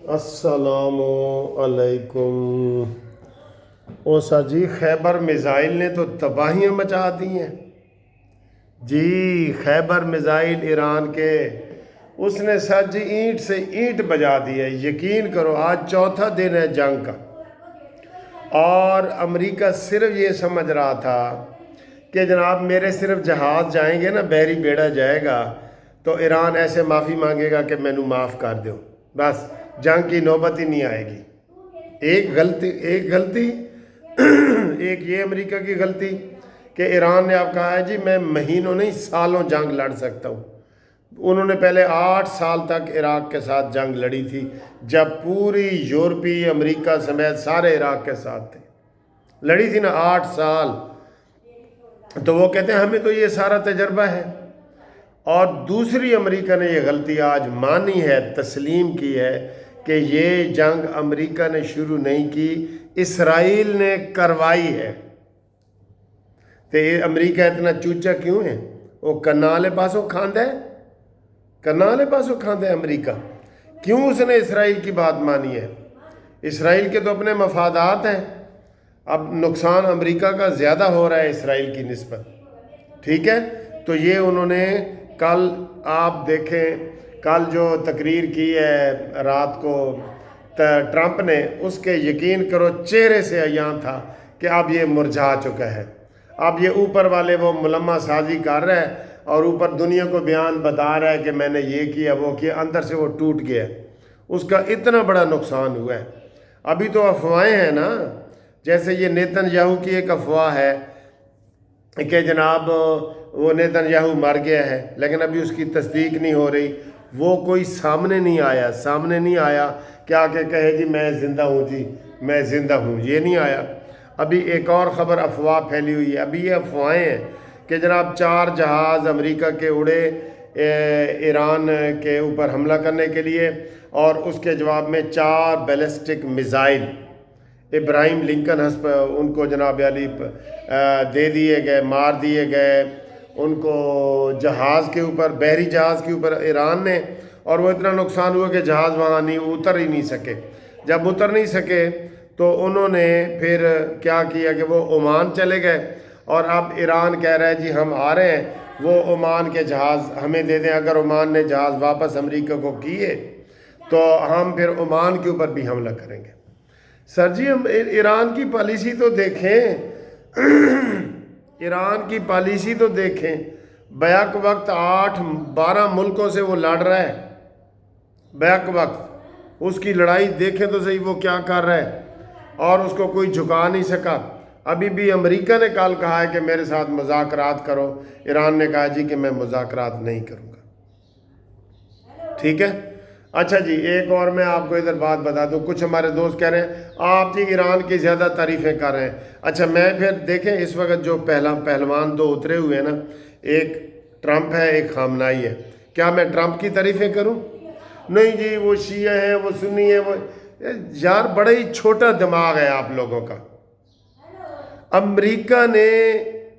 السلام علیکم۔ او سا جی خیبر میزائل نے تو تباہیاں مچا دی ہیں جی۔ خیبر میزائل ایران کے اس نے سر جی اینٹ سے اینٹ بجا دی ہے۔ یقین کرو آج چوتھا دن ہے جنگ کا، اور امریکہ صرف یہ سمجھ رہا تھا کہ جناب میرے صرف جہاز جائیں گے نا، بحری بیڑا جائے گا تو ایران ایسے معافی مانگے گا کہ مینوں معاف کر دو، بس جنگ کی نوبت ہی نہیں آئے گی۔ ایک غلطی ایک یہ امریکہ کی غلطی کہ ایران نے اب کہا ہے جی میں مہینوں نہیں سالوں جنگ لڑ سکتا ہوں۔ انہوں نے پہلے 8 سال تک عراق کے ساتھ جنگ لڑی تھی، جب پوری یورپی امریکہ سمیت سارے عراق کے ساتھ تھے، لڑی تھی نا 8 سال۔ تو وہ کہتے ہیں ہمیں تو یہ سارا تجربہ ہے۔ اور دوسری امریکہ نے یہ غلطی آج مانی ہے، تسلیم کی ہے کہ یہ جنگ امریکہ نے شروع نہیں کی، اسرائیل نے کروائی ہے۔ تو یہ امریکہ اتنا چوچا کیوں ہے؟ وہ کنالے پاسوں کھاندہ ہے، کنالے پاسوں کھاندہ ہے امریکہ۔ کیوں اس نے اسرائیل کی بات مانی ہے؟ اسرائیل کے تو اپنے مفادات ہیں، اب نقصان امریکہ کا زیادہ ہو رہا ہے اسرائیل کی نسبت، ٹھیک ہے؟ تو یہ انہوں نے کل آپ دیکھیں، کل جو تقریر کی ہے رات کو ٹرمپ نے، اس کے یقین کرو چہرے سے عیاں تھا کہ اب یہ مرجھا چکا ہے۔ اب یہ اوپر والے وہ ملمہ سازی کر رہا ہے اور اوپر دنیا کو بیان بتا رہا ہے کہ میں نے یہ کیا وہ کیا، اندر سے وہ ٹوٹ گیا ہے۔ اس کا اتنا بڑا نقصان ہوا ہے۔ ابھی تو افواہیں ہیں نا، جیسے یہ نیتن یاہو کی ایک افواہ ہے کہ جناب وہ نیتن یاہو مر گیا ہے، لیکن ابھی اس کی تصدیق نہیں ہو رہی، وہ کوئی سامنے نہیں آیا کہ آ کے کہے جی میں زندہ ہوں، جی میں زندہ ہوں، یہ نہیں آیا۔ ابھی ایک اور خبر افواہ پھیلی ہوئی ہے، ابھی یہ افواہیں ہیں کہ جناب 4 جہاز امریکہ کے اڑے ایران کے اوپر حملہ کرنے کے لیے، اور اس کے جواب میں 4 بیلسٹک میزائل ابراہیم لنکن ان کو جناب علی دے دیے گئے، مار دیے گئے ان کو جہاز کے اوپر، بحری جہاز کے اوپر ایران نے، اور وہ اتنا نقصان ہوا کہ جہاز وہاں اتر ہی نہیں سکے۔ جب اتر نہیں سکے تو انہوں نے پھر کیا کیا کہ وہ عمان چلے گئے، اور اب ایران کہہ رہا ہے جی ہم آ رہے ہیں، وہ عمان کے جہاز ہمیں دے دیں، اگر عمان نے جہاز واپس امریکہ کو کیے تو ہم پھر عمان کے اوپر بھی حملہ کریں گے۔ سر جی ہم ایران کی پالیسی تو دیکھیں، ایران کی پالیسی تو دیکھیں، بیک وقت 8-12 ملکوں سے وہ لڑ رہا ہے، بیک وقت اس کی لڑائی دیکھیں تو صحیح وہ کیا کر رہا ہے، اور اس کو کوئی جھکا نہیں سکا۔ ابھی بھی امریکہ نے کل کہا ہے کہ میرے ساتھ مذاکرات کرو، ایران نے کہا جی کہ میں مذاکرات نہیں کروں گا، ٹھیک ہے؟ اچھا جی ایک اور میں آپ کو ادھر بات بتا دوں، کچھ ہمارے دوست کہہ رہے ہیں آپ جی ایران کی زیادہ تعریفیں کر رہے ہیں۔ اچھا میں پھر دیکھیں اس وقت جو پہلوان 2 اترے ہوئے ہیں نا، ایک ٹرمپ ہے ایک خامنائی ہے، کیا میں ٹرمپ کی تعریفیں کروں؟ نہیں جی وہ شیعہ ہیں، وہ سنی ہیں، وہ یار بڑا ہی چھوٹا دماغ ہے آپ لوگوں کا۔ امریکہ نے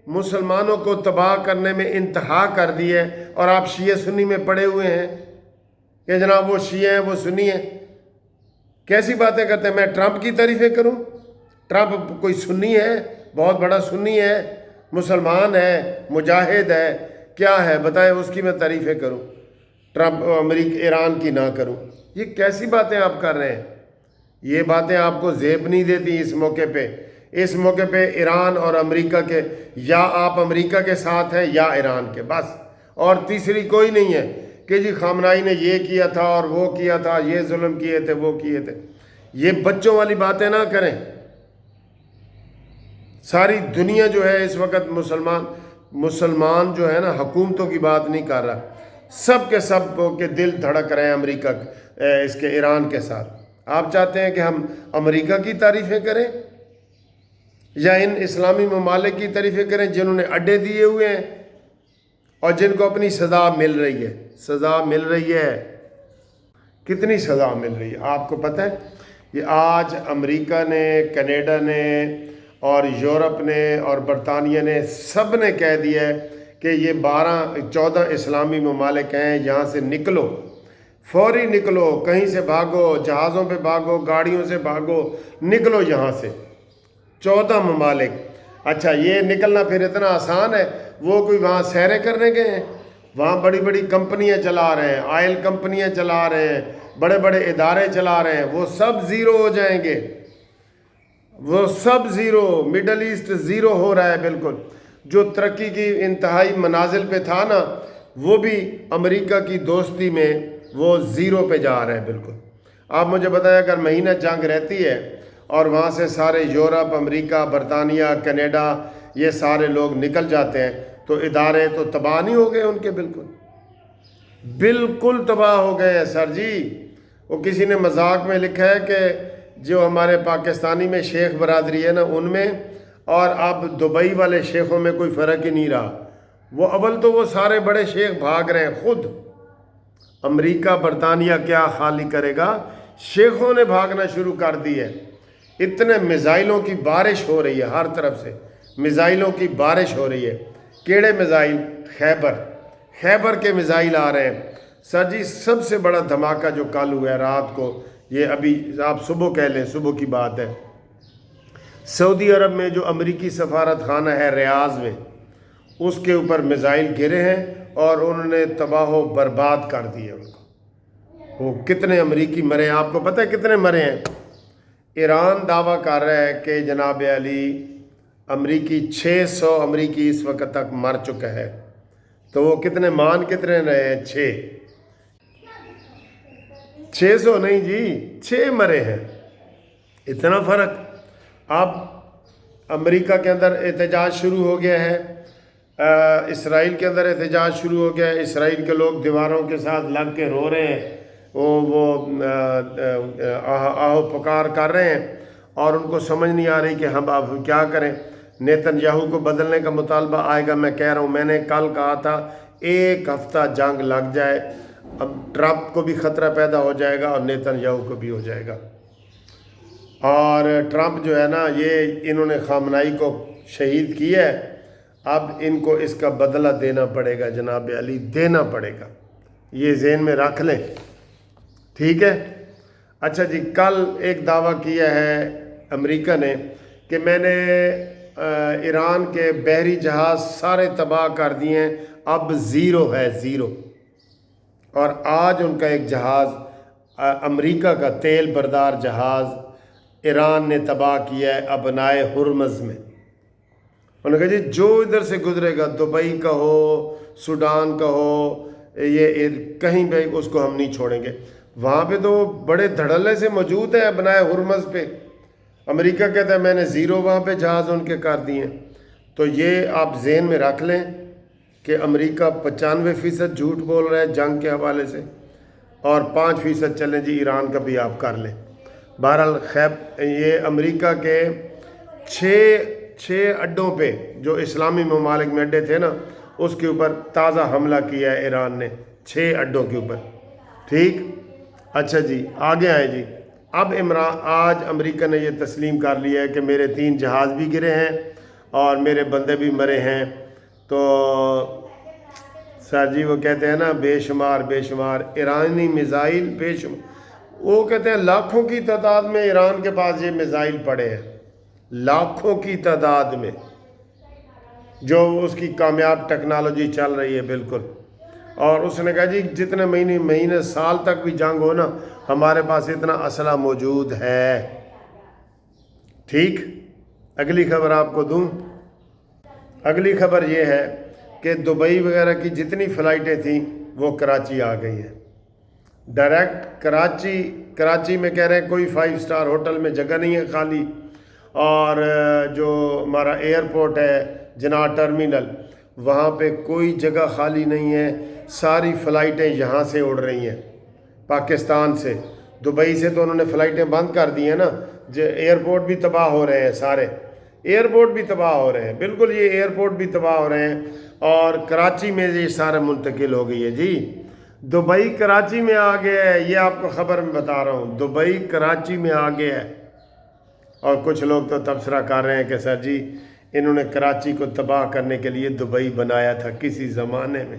مسلمانوں کو تباہ کرنے میں انتہا کر دی ہے، اور آپ شیعہ سنی میں پڑے ہوئے ہیں کہ جناب وہ شیعہ ہیں وہ سنی ہیں۔ کیسی باتیں کرتے ہیں؟ میں ٹرمپ کی تعریفیں کروں؟ ٹرمپ کوئی سنی ہے؟ بہت بڑا سنی ہے، مسلمان ہے، مجاہد ہے، کیا ہے بتائیں؟ اس کی میں تعریفیں کروں؟ ٹرمپ امریکہ ایران کی نہ کروں؟ یہ کیسی باتیں آپ کر رہے ہیں؟ یہ باتیں آپ کو زیب نہیں دیتی اس موقع پہ۔ اس موقع پہ ایران اور امریکہ کے، یا آپ امریکہ کے ساتھ ہیں یا ایران کے، بس، اور تیسری کوئی نہیں ہے کہ جی خامنائی نے یہ کیا تھا اور وہ کیا تھا، یہ ظلم کیے تھے وہ کیے تھے۔ یہ بچوں والی باتیں نہ کریں۔ ساری دنیا جو ہے اس وقت مسلمان جو ہے نا حکومتوں کی بات نہیں کر رہا، سب کے دل دھڑک رہے ہیں امریکہ اس کے ایران کے ساتھ۔ آپ چاہتے ہیں کہ ہم امریکہ کی تعریفیں کریں یا ان اسلامی ممالک کی تعریفیں کریں جنہوں نے اڈے دیے ہوئے ہیں اور جن کو اپنی سزا مل رہی ہے؟ سزا مل رہی ہے، کتنی سزا مل رہی ہے آپ کو پتہ ہے؟ یہ آج امریکہ نے، کینیڈا نے اور یورپ نے اور برطانیہ نے سب نے کہہ دیا ہے کہ یہ 14 اسلامی ممالک ہیں، یہاں سے نکلو۔ فوری نکلو، کہیں سے بھاگو، جہازوں پہ بھاگو، گاڑیوں سے بھاگو، نکلو یہاں سے۔ 14 ممالک۔ اچھا یہ نکلنا پھر اتنا آسان ہے؟ وہ کوئی وہاں سیریں کرنے گئے ہیں؟ وہاں بڑی بڑی کمپنیاں چلا رہے ہیں، آئل کمپنیاں چلا رہے ہیں، بڑے بڑے ادارے چلا رہے ہیں، وہ سب زیرو ہو جائیں گے، وہ سب زیرو۔ مڈل ایسٹ زیرو ہو رہا ہے بالکل۔ جو ترقی کی انتہائی منازل پہ تھا نا، وہ بھی امریکہ کی دوستی میں وہ زیرو پہ جا رہے ہیں بالکل۔ آپ مجھے بتائیں اگر مہینہ جنگ رہتی ہے اور وہاں سے سارے یورپ، امریکہ، برطانیہ، کینیڈا یہ سارے لوگ نکل جاتے ہیں تو ادارے تو تباہ نہیں ہو گئے ان کے؟ بالکل بالکل تباہ ہو گئے ہیں سر جی۔ وہ کسی نے مذاق میں لکھا ہے کہ جو ہمارے پاکستانی میں شیخ برادری ہے نا، ان میں اور اب دبئی والے شیخوں میں کوئی فرق ہی نہیں رہا۔ وہ اول تو وہ سارے بڑے شیخ بھاگ رہے ہیں خود۔ امریکہ برطانیہ کیا خالی کرے گا، شیخوں نے بھاگنا شروع کر دی ہے۔ اتنے میزائلوں کی بارش ہو رہی ہے ہر طرف سے، میزائلوں کی بارش ہو رہی ہے۔ کیڑے میزائل؟ خیبر کے میزائل آ رہے ہیں سر جی۔ سب سے بڑا دھماکہ جو کل ہوا ہے رات کو، یہ ابھی آپ صبح کہہ لیں، صبح کی بات ہے، سعودی عرب میں جو امریکی سفارت خانہ ہے ریاض میں، اس کے اوپر میزائل گرے ہیں اور انہوں نے تباہ و برباد کر دیے ان کو۔ وہ کتنے امریکی مرے ہیں آپ کو پتہ ہے کتنے مرے ہیں؟ ایران دعویٰ کر رہا ہے کہ جناب علی امریکی 600 امریکی اس وقت تک مر چکا ہے، تو وہ کتنے مان کتنے رہے ہیں؟ 600 نہیں جی، 6 مرے ہیں۔ اتنا فرق۔ اب امریکہ کے اندر احتجاج شروع ہو گیا ہے، اسرائیل کے اندر احتجاج شروع ہو گیا ہے، اسرائیل کے لوگ دیواروں کے ساتھ لگ کے رو رہے ہیں، وہ آہو پکار کر رہے ہیں اور ان کو سمجھ نہیں آ رہی کہ ہم اب کیا کریں۔ نیتن یاہو کو بدلنے کا مطالبہ آئے گا۔ میں کہہ رہا ہوں، میں نے کل کہا تھا 1 ہفتہ جنگ لگ جائے، اب ٹرمپ کو بھی خطرہ پیدا ہو جائے گا اور نیتن یاہو کو بھی ہو جائے گا۔ اور ٹرمپ جو ہے نا، یہ انہوں نے خامنائی کو شہید کیا ہے، اب ان کو اس کا بدلہ دینا پڑے گا جناب علی، دینا پڑے گا، یہ ذہن میں رکھ لیں، ٹھیک ہے؟ اچھا جی، کل ایک دعویٰ کیا ہے امریکہ نے کہ میں نے ایران کے بحری جہاز سارے تباہ کر دیے ہیں، اب زیرو ہے، زیرو۔ اور آج ان کا ایک جہاز، امریکہ کا تیل بردار جہاز، ایران نے تباہ کیا ہے ابنائے ہرمز میں۔ انہوں نے کہا جی جو ادھر سے گزرے گا، دبئی کا ہو، سوڈان کا ہو، یہ کہیں بھی اس کو ہم نہیں چھوڑیں گے۔ وہاں پہ تو بڑے دھڑلے سے موجود ہیں ابنائے ہرمز پہ۔ امریکہ کہتا ہے میں نے زیرو وہاں پہ جہاز ان کے کر دیے ہیں۔ تو یہ آپ ذہن میں رکھ لیں کہ امریکہ 95% جھوٹ بول رہا ہے جنگ کے حوالے سے، اور 5% چلیں جی ایران کا بھی آپ کر لیں۔ بہرحال یہ امریکہ کے 6 اڈوں پہ جو اسلامی ممالک میں اڈے تھے نا، اس کے اوپر تازہ حملہ کیا ہے ایران نے، 6 اڈوں کے اوپر، ٹھیک؟ اچھا جی آگے آئے جی۔ اب آج امریکہ نے یہ تسلیم کر لیا ہے کہ میرے 3 جہاز بھی گرے ہیں اور میرے بندے بھی مرے ہیں۔ تو سر جی وہ کہتے ہیں نا بے شمار ایرانی میزائل، بے شمار، وہ کہتے ہیں لاکھوں کی تعداد میں ایران کے پاس یہ میزائل پڑے ہیں، لاکھوں کی تعداد میں، جو اس کی کامیاب ٹیکنالوجی چل رہی ہے بالکل۔ اور اس نے کہا جی جتنے مہینے سال تک بھی جنگ ہو نا، ہمارے پاس اتنا اسلحہ موجود ہے، ٹھیک؟ اگلی خبر آپ کو دوں۔ اگلی خبر یہ ہے کہ دبئی وغیرہ کی جتنی فلائٹیں تھیں وہ کراچی آ گئی ہیں، ڈائریکٹ کراچی میں کہہ رہے ہیں کوئی 5 سٹار ہوٹل میں جگہ نہیں ہے خالی، اور جو ہمارا ایئرپورٹ ہے جناح ٹرمینل، وہاں پہ کوئی جگہ خالی نہیں ہے، ساری فلائٹیں یہاں سے اڑ رہی ہیں پاکستان سے۔ دبئی سے تو انہوں نے فلائٹیں بند کر دی ہیں نا، جو ایئرپورٹ بھی تباہ ہو رہے ہیں، سارے ایئرپورٹ بھی تباہ ہو رہے ہیں، بالکل یہ ایئرپورٹ بھی تباہ ہو رہے ہیں، اور کراچی میں یہ سارا منتقل ہو گئی ہے جی۔ دبئی کراچی میں آ گیا ہے، یہ آپ کو خبر میں بتا رہا ہوں، دبئی کراچی میں آ گیا ہے۔ اور کچھ لوگ تو تبصرہ کر رہے ہیں کہ سر جی انہوں نے کراچی کو تباہ کرنے کے لیے دبئی بنایا تھا کسی زمانے میں،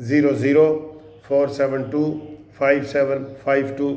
030047255752।